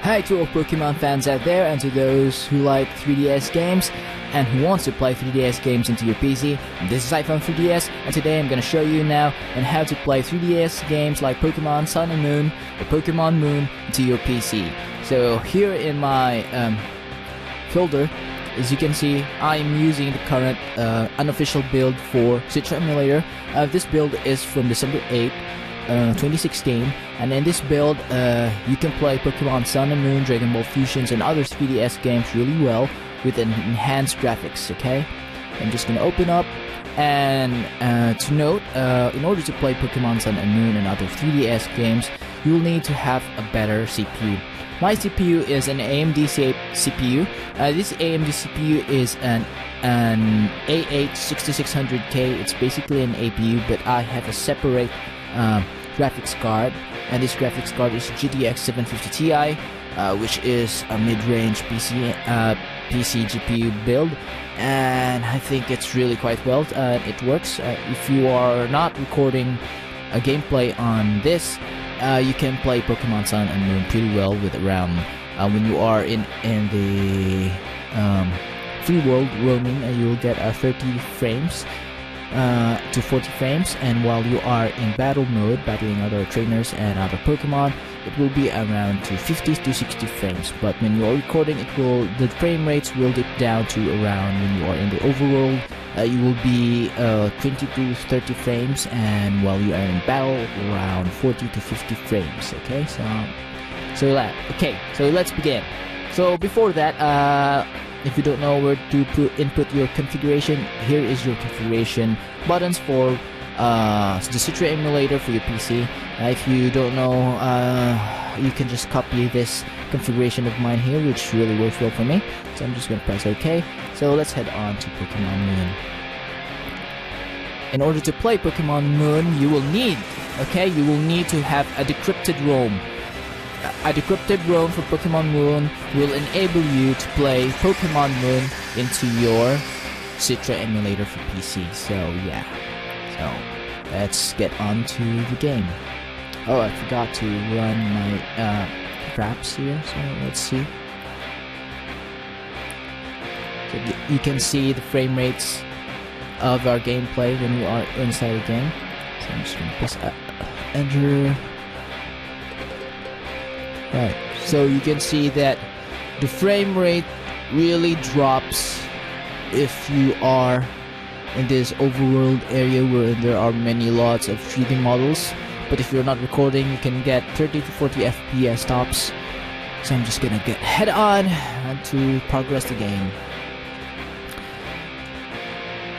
Hi to all Pokemon fans out there and to those who like 3DS games and who wants to play 3DS games into your PC. This is iPhone 3DS and today I'm going to show you now on how to play 3DS games like Pokemon Sun and Moon or Pokemon Moon into your PC. So here in my folder, as you can see, I'm using the current unofficial build for Citra emulator. This build is from December 8th. 2016, and in this build you can play Pokemon Sun and Moon, Dragon Ball Fusions and other 3DS games really well with enhanced graphics. Okay, I'm just gonna open up, and to note, in order to play Pokemon Sun and Moon and other 3DS games, you'll need to have a better CPU. My CPU is an AMD CPU. This AMD CPU is an A8 6600K. It's basically an APU, but I have a separate graphics card, and this graphics card is GTX 750 Ti, which is a mid-range PC GPU build, and I think it's really quite well. It works. If you are not recording a gameplay on this, you can play Pokemon Sun and Moon pretty well with around when you are in the free world roaming, you'll get 30 frames to 40 frames, and while you are in battle mode, battling other trainers and other Pokemon, it will be around to 50 to 60 frames. But when you are recording, the frame rates will dip down to around, when you are in the overworld, you will be 20 to 30 frames, and while you are in battle, around 40 to 50 frames. Okay, so let's begin. So before that, if you don't know where to input your configuration, here is your configuration buttons for the Citra emulator for your PC. If you don't know, you can just copy this configuration of mine here, which really works well for me. So I'm just going to press OK. So let's head on to Pokemon Moon. In order to play Pokemon Moon, you will need to have a decrypted ROM. A decrypted ROM for Pokemon Moon will enable you to play Pokemon Moon into your Citra emulator for PC. So yeah, so let's get on to the game. Oh, I forgot to run my fraps here, so let's see. So you can see the frame rates of our gameplay when we are inside the game. So I'm just going to press enter. Right, so you can see that the frame rate really drops if you are in this overworld area where there are lots of 3D models. But if you're not recording, you can get 30 to 40 FPS tops. So I'm just gonna get head on to progress the game.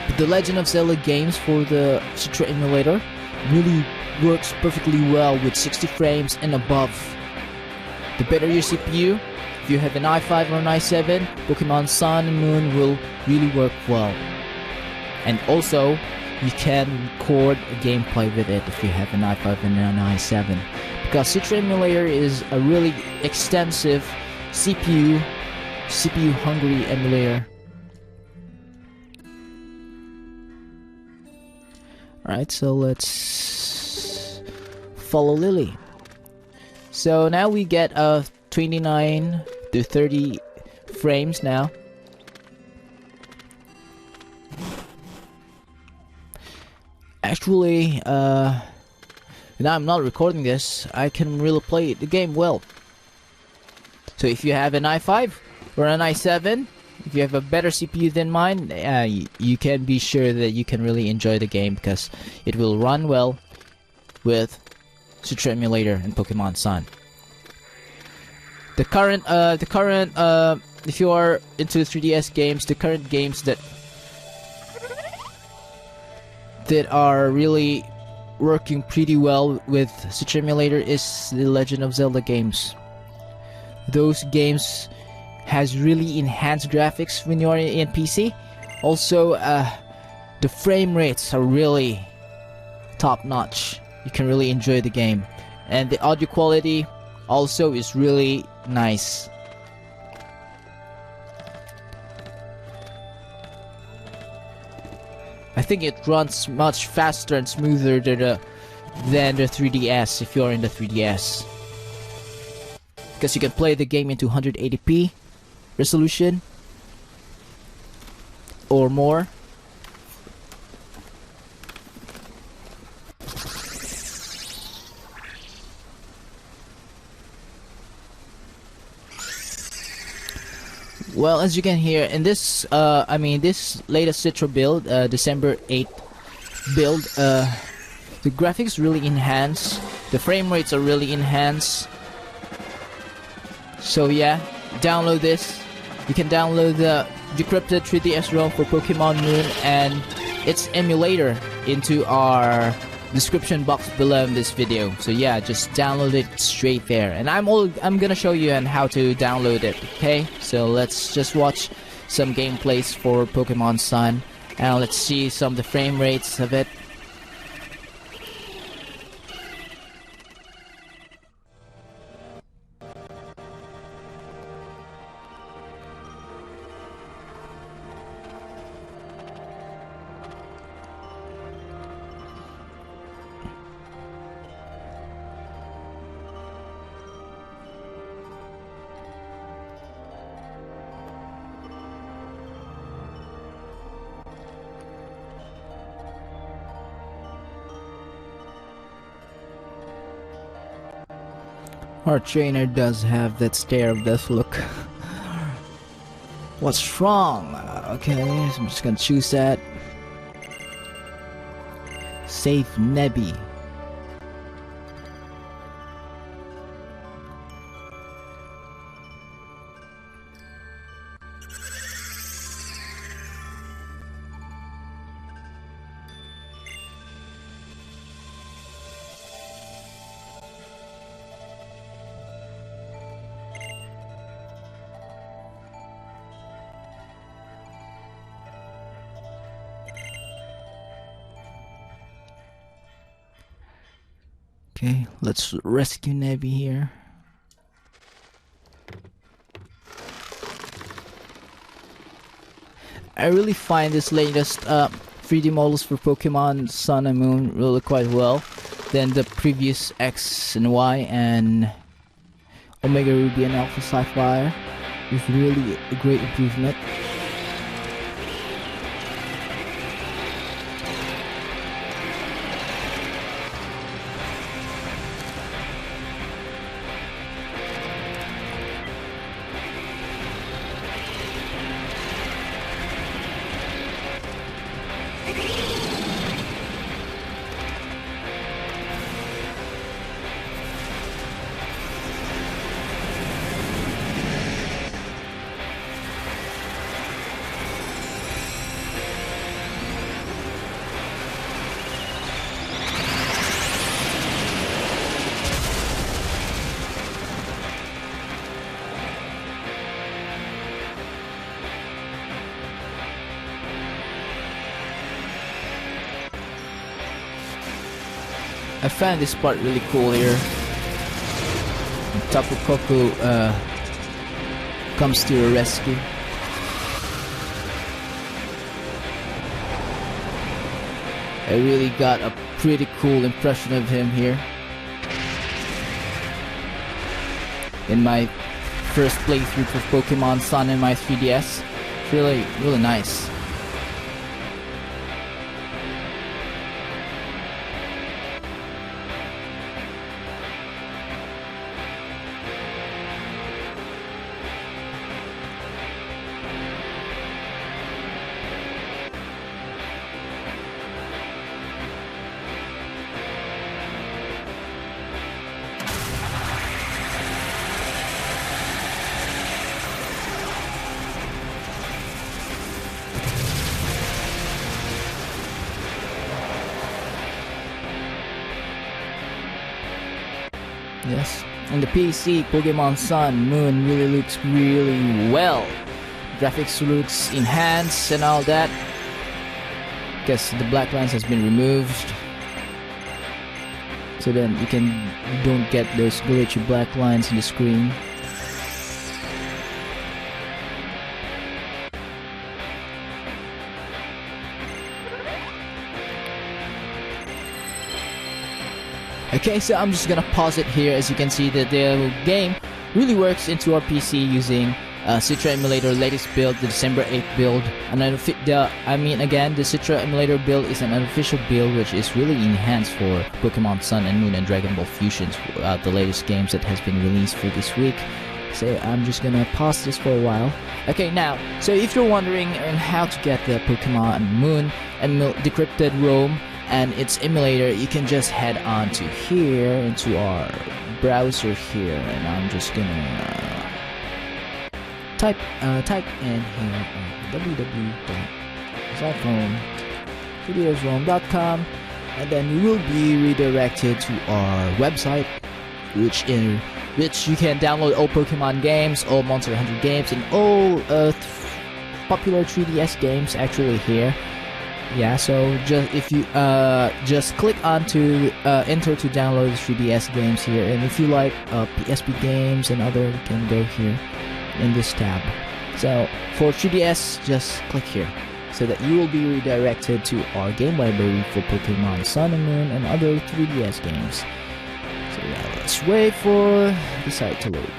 But the Legend of Zelda games for the Citra emulator really works perfectly well with 60 frames and above. The better your CPU, if you have an i5 or an i7, Pokemon Sun and Moon will really work well. And also, you can record a gameplay with it if you have an i5 and an i7. Because Citra emulator is a really extensive CPU hungry emulator. Alright, so let's follow Lily. So now we get 29 to 30 frames now. Actually, now I'm not recording this, I can really play the game well. So if you have an i5 or an i7, if you have a better CPU than mine, you can be sure that you can really enjoy the game because it will run well with Citra emulator and Pokemon Sun. The current, if you are into 3DS games, the current games that are really working pretty well with Citra emulator is the Legend of Zelda games. Those games has really enhanced graphics when you are in PC. Also, the frame rates are really top notch. You can really enjoy the game, and the audio quality also is really nice. I think it runs much faster and smoother than the 3DS if you're in the 3DS. because you can play the game into 180p resolution or more. Well, as you can hear in this, this latest Citra build, December 8th build, the graphics really enhanced, the frame rates are really enhanced. So yeah, download this. You can download the decrypted 3DS ROM for Pokémon Moon and its emulator into our description box below in this video. So yeah, just download it straight there, and I'm gonna show you on how to download it. Okay, so let's just watch some gameplays for Pokemon Sun, and let's see some of the frame rates of it. Our trainer does have that stare of death look. What's wrong? Okay, so I'm just gonna choose that. Save Nebby. Okay, let's rescue Nebby here. I really find this latest 3D models for Pokemon Sun and Moon really quite well than the previous X and Y and Omega Ruby and Alpha Sapphire. It's really a great improvement. I found this part really cool here. Tapu Koko comes to your rescue. I really got a pretty cool impression of him here in my first playthrough for Pokemon Sun and my 3DS. It's really nice. Yes, on the PC, Pokemon Sun, Moon really looks really well. Graphics looks enhanced and all that. Guess the black lines has been removed, so then you don't get those glitchy black lines in the screen. Okay, so I'm just gonna pause it here. As you can see that the game really works into our PC using Citra emulator latest build, the December 8th build. And the Citra emulator build is an unofficial build which is really enhanced for Pokémon Sun and Moon and Dragon Ball Fusions, the latest games that has been released for this week. So I'm just gonna pause this for a while. Okay, now, so if you're wondering on how to get the Pokémon Moon decrypted ROM and its emulator, you can just head on to here into our browser here, and I'm just gonna type in here www.3dsrom.com, and then you will be redirected to our website, which you can download all Pokemon games, all Monster Hunter games, and all popular 3DS games actually here. Yeah, so if you just click on to enter to download the 3DS games here, and if you like PSP games and other, you can go here in this tab. So for 3DS, just click here so that you will be redirected to our game library for Pokemon Sun and Moon and other 3DS games. So yeah, let's wait for the site to load.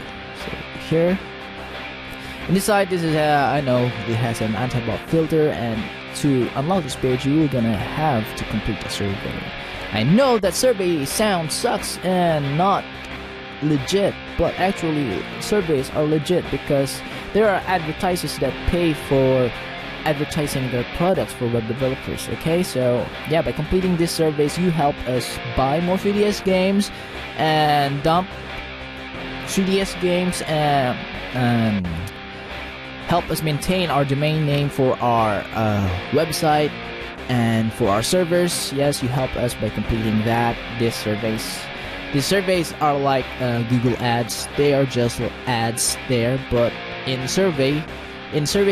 So here, in this site, this is I know it has an anti-bot filter, and to unlock this page, you're gonna have to complete a survey. I know that survey sound sucks and not legit, but actually surveys are legit because there are advertisers that pay for advertising their products for web developers. Okay, so yeah, by completing these surveys, you help us buy more 3DS games and dump 3DS games and help us maintain our domain name for our website and for our servers. Yes, you help us by completing these surveys. These surveys are like Google ads. They are just ads there, but in survey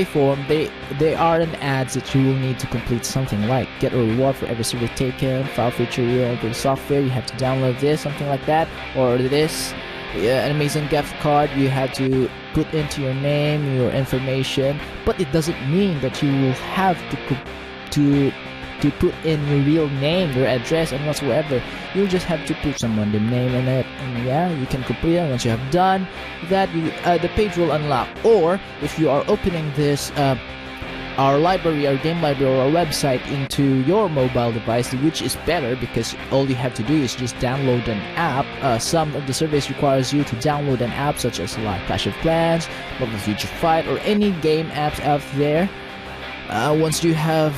form, they are an ads that you will need to complete something like get a reward for every survey taken, file feature the software, you have to download this, something like that, or this, an amazing gift card, you have to put into your name, your information, but it doesn't mean that you will have to put in your real name, your address, and whatsoever. You'll just have to put some random name in it, and yeah, you can complete it. Once you have done that, the page will unlock. Or if you are opening this our library, our game library, or our website into your mobile device, which is better because all you have to do is just download an app. Some of the surveys requires you to download an app such as like Clash of Clans, Mobile Future Fight, or any game apps out there. Once you have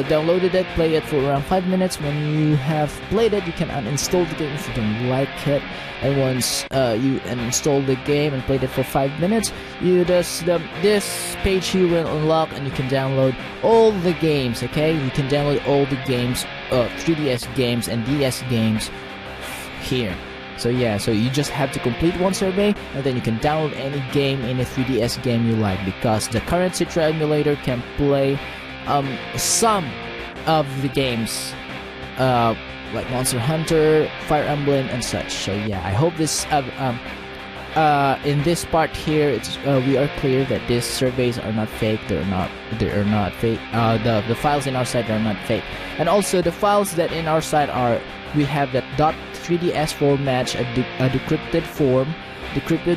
downloaded it, play it for around 5 minutes. When you have played it, you can uninstall the game if you don't like it. And once you uninstall the game and played it for 5 minutes, this page here will unlock, and you can download all the games. Okay, you can download all the games, 3DS games and DS games here. So yeah, so you just have to complete one survey, and then you can download any game in a 3DS game you like, because the current Citra emulator can play some of the games like Monster Hunter, Fire Emblem, and such. So yeah, I hope this in this part here, we are clear that these surveys are not fake. They are not fake. The files in our site are not fake, and also the files that in our site are, we have that .3ds format, a decrypted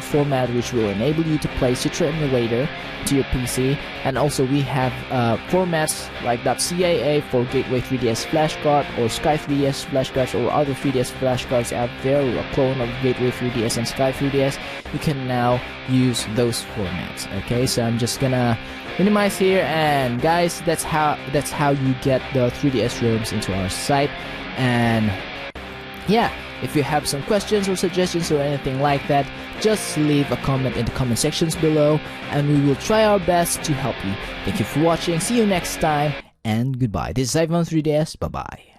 format which will enable you to play Citra emulator to your PC, and also we have formats like .caa for Gateway 3DS flashcard, or Sky 3DS flashcards, or other 3DS flashcards out there, or a clone of Gateway 3DS and Sky 3DS. You can now use those formats. Okay, so I'm just gonna minimize here, and guys, that's how you get the 3DS ROMs into our site. And yeah, if you have some questions or suggestions or anything like that, just leave a comment in the comment sections below, and we will try our best to help you. Thank you for watching, see you next time, and goodbye. This is Ivan 3DS, bye bye.